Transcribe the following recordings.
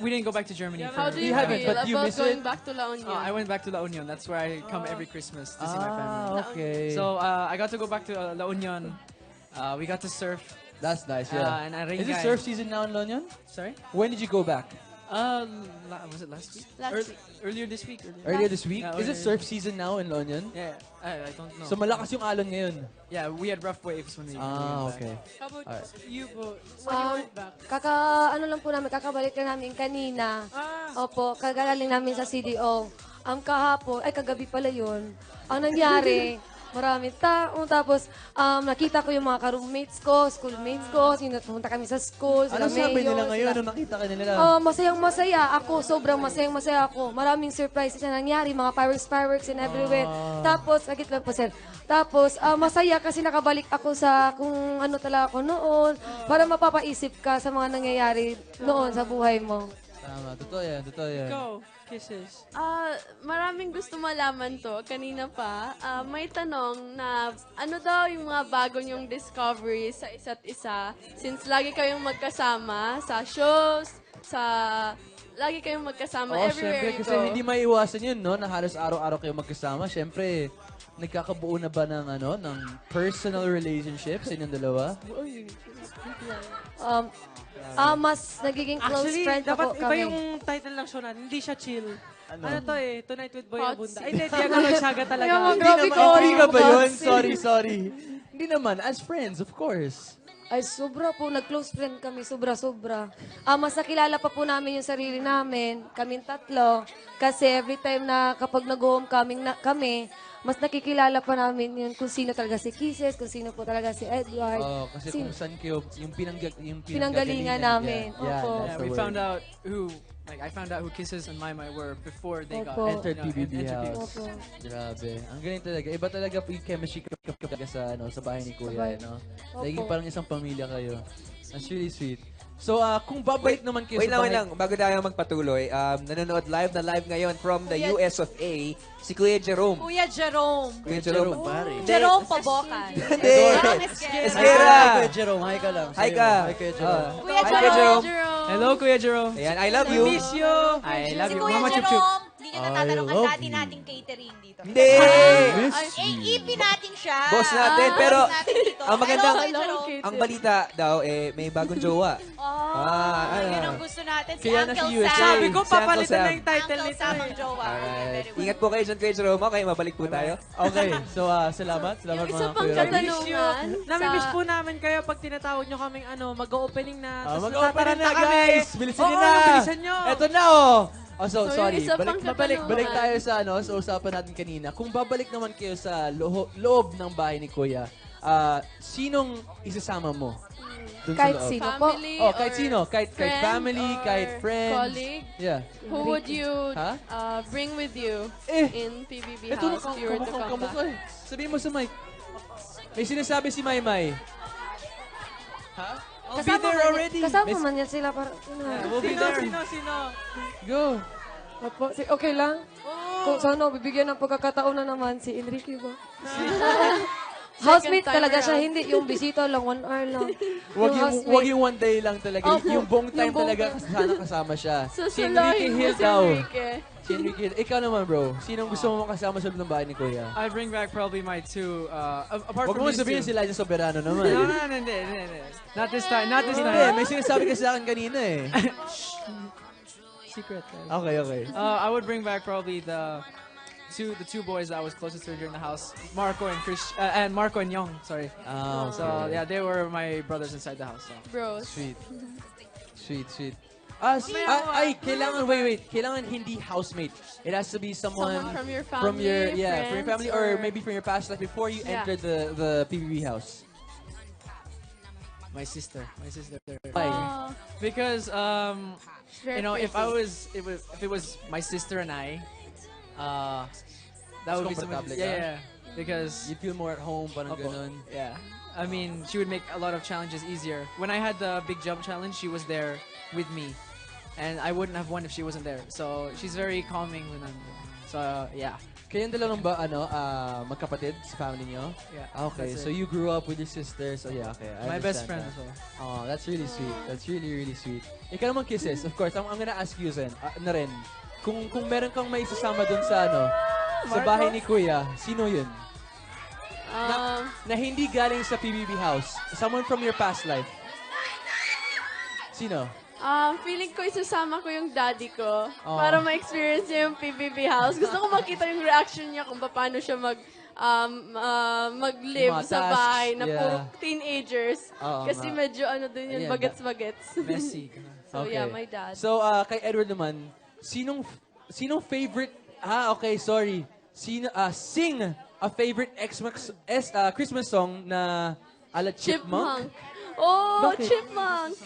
we didn't go back to Germany. How do you haven't, feel but you about miss going it? back to La Union? I went back to La Union. That's where I come every Christmas to see my family. Okay. So I got to go back to La Union. We got to surf. That's nice, yeah. And Is it surf season now in London? Sorry? When did you go back? Was it last week? Last week. Earlier this week. Earlier this week? Yeah, Is it earlier. surf season now in London? Yeah, I don't know. So malakas yung alon ngayon. Yeah, we had rough waves when we went back. Okay. How about Alright. you po? When you went back? Ano lang po namin, kakabalik na namin kanina. Ah. Opo, kagagaling namin sa CDO. Kahapon, kagabi pala yun. Ang nangyari, maraming tao. Tapos, nakita ko yung mga ka-roommates ko, schoolmates ko. Pumunta kami sa school, Ano sila sabi mayor, nila ngayon sila- nung nakita ka nila? Masayang-masaya ako. Sobrang masayang-masaya ako. Maraming surprises na nangyari. Mga fireworks and everywhere. Tapos, agit lang po, sir. Tapos, masaya kasi nakabalik ako sa kung ano talaga ako noon. Para mapapaisip ka sa mga nangyayari noon sa buhay mo. Tama, totoo yan, totoo yan. Go. Kisses. Maraming gusto malaman to. Kanina pa, may tanong na ano daw yung mga bago niyong discovery sa isa't isa since lagi kayong magkasama sa shows, lagi kayong magkasama Oo, everywhere syempre, you kasi go. hindi maiwasan yun, no? Na halos araw-araw kayo magkasama. Syempre, nagkakabuo na ba ng, ng personal relationships sa inyong dalawa? Mas nagiging close Actually, friend pa dapat po iba kami. yung title ng show natin. Hindi siya chill. Ano to Tonight with Boy Hot Abunda. seat. Ay, hindi. Diagonal Saga talaga. Yung grabe ko. Hindi ka ba yung yun? kasi- Sorry. Hindi naman, as friends, of course. Ay, sobra po. Nag-close friend kami. Sobra-sobra. Mas nakilala pa po namin yung sarili namin. Kaming tatlo. Kasi every time na kapag nag-homecoming na kami, mas nakikilala pa namin yun kung sino talaga si Kisses, kung sino po talaga si Edward. Kasi Sino- kung saan kayo, yung Pinanggalingan namin. Yeah, Opo. that's Yeah, the we word. found out I found out who Kisses and Mai were before they got Opo. Entered PBB entered House. Opo. Grabe. Ang galing talaga. Iba talaga po yung chemistry talaga sa bahay ni Kuya, bahay. no? Opo. Naging parang isang pamilya kayo. That's really sweet. So, kung babalik naman kayo Wait sa lang, bahay... wait lang. Bago tayo magpatuloy, nanonood live ngayon from the US of A, si Kuya Jerome. Kuya Jerome. Kuya Jerome. pare. Jerome Pabokan. Hindi. Jerome Esquera. Esquera. Kuya Jerome, hi ka lang. Hi ka. Hi, Kuya Jerome. Kuya Hi, Kuya Jerome. Jerome. Hello, Kuya Jerome. Ayan, I love you. Miss you. I love Si you. Kuya Mama Chup Chup. Jerome, hindi nyo natatanungan love dati you. nating catering dito. Hindi. AP natin siya. Boss natin, pero Boss natin dito. ang magandang, Hello, Kuya Jerome. ang balita daw, may bagong jowa. Yun ang gusto natin. Si Kaya na Uncle si USA. Sam. Sabi ko, Si Uncle papalitan Sam. na yung title Uncle nito. Sam ang jowa. Alright. Very good. Ingat po kayo dyan, Kuya Jerome. Okay, mabalik po tayo. Okay, so salamat. Salamat Yung isa mga pang Kuya Robby. katanungan. Namimiss po namin kayo pag tinatawag nyo kaming mag-opening na. tapos Mag-opening na, natataranta kami. guys! Bilisan nyo Oo, na! bilisan nyo. Eto na, oh! So, So, sorry. yung isa pang Balik katanungan. tayo sa usapan natin kanina. Kung babalik naman kayo sa loob ng bahay ni Kuya, sinong isasama mo? Dun sa Kahit loob? sino po. Family Oh, kahit or sino. Kahit friend family, or kahit friends. colleague? Yeah. Who would you Ha? bring with you Eh, in PBB ito na, house if you were to come kamukha back? eh. Sabihin mo sa mic. May sinasabi si Maymay. Ha? I'll be there already. Kasama Miss- man yan sila para... We'll be there. Sino? Go. Opo, okay lang? Kung sana bibigyan ng pagkakataon na naman si Enrique ba? Housemate time talaga siya, around. hindi yung bisita lang, 1 hour lang. Wag yung one day lang talaga. Opo. Yung buong time Yung buong talaga sana kasama siya. Si Enrique Susulahin mo Hill si daw. Enrique. Si Enrique Hill. Ikaw naman bro. Sinong gusto mo makasama sa loob ng bahay ni Kuya? I bring back probably my two. Apart Wag from mo these sabihin two. si Liza Soberano naman. No, hindi. Not this time. Not this Hindi, time. may sinasabi ka sa akin kanina eh. Secret. guys. Okay. I would bring back probably the two boys that I was closest to during the house, Marco and Marco and Young. Sorry. Oh, So yeah, they were my brothers inside the house. So. Bros. Sweet. Kailangan, wait. Kailangan hindi housemate. It has to be someone From your from family, your family, or maybe from your past life before you Yeah. enter the PBB house. My sister. Why? Because Very you know, if pretty. it was my sister and I, that would be something. comfortable ka? Yeah. Because You feel more at home, parang Opo. ganun. yeah, I mean, she would make a lot of challenges easier. When I had the big jump challenge, she was there with me, and I wouldn't have won if she wasn't there. So she's very calming when I'm. So yeah, Kayong dalawang ba, magkapatid sa family niyo? Yeah. Okay, that's so it. you grew up with your sister. So yeah, okay. I My best understand friend that. as well. Oh, that's really sweet. That's really, really sweet. Ikaw naman kisses. Of course, I'm gonna ask you, Zen, na rin. Kung meron kang may isasama dun sa, sa bahay ni Kuya, sino yun? Na hindi galing sa PBB house. Someone from your past life. Sino? Feeling ko isasama ko yung daddy ko para ma-experience niya yung PBB house. Gusto ko makita yung reaction niya kung paano siya mag-live Mga sa tasks, bahay na yeah. puro teenagers. Oo Kasi nga. medyo ano din yun, Ayan, bagets-bagets. Messy. So yeah, my dad. So, kay Edward naman, sinong favorite, okay, sorry. Sing a favorite Christmas song na ala Chipmunk? Oh, Bakit? Chipmunk!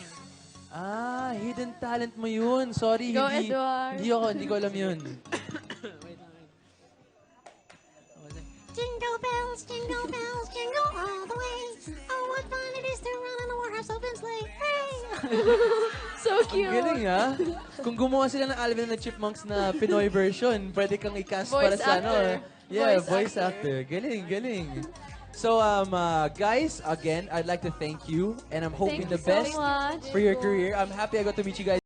Hidden talent mo yun. Sorry, Go, hindi. Edward. Hindi ko alam yun. Jingle bells, jingle all the way. Oh, what fun it is to run in a one-horse open sleigh. Hey! So Ang cute. galing, ha? Kung gumawa sila ng Alvin and the Chipmunks na Pinoy version, pwede kang i-cast Voice para sa actor. Yeah, Voice voice actor. actor. Galing, galing. So, guys, again, I'd like to thank you, and I'm hoping Thank the you so best much. for your career. I'm happy I got to meet you guys.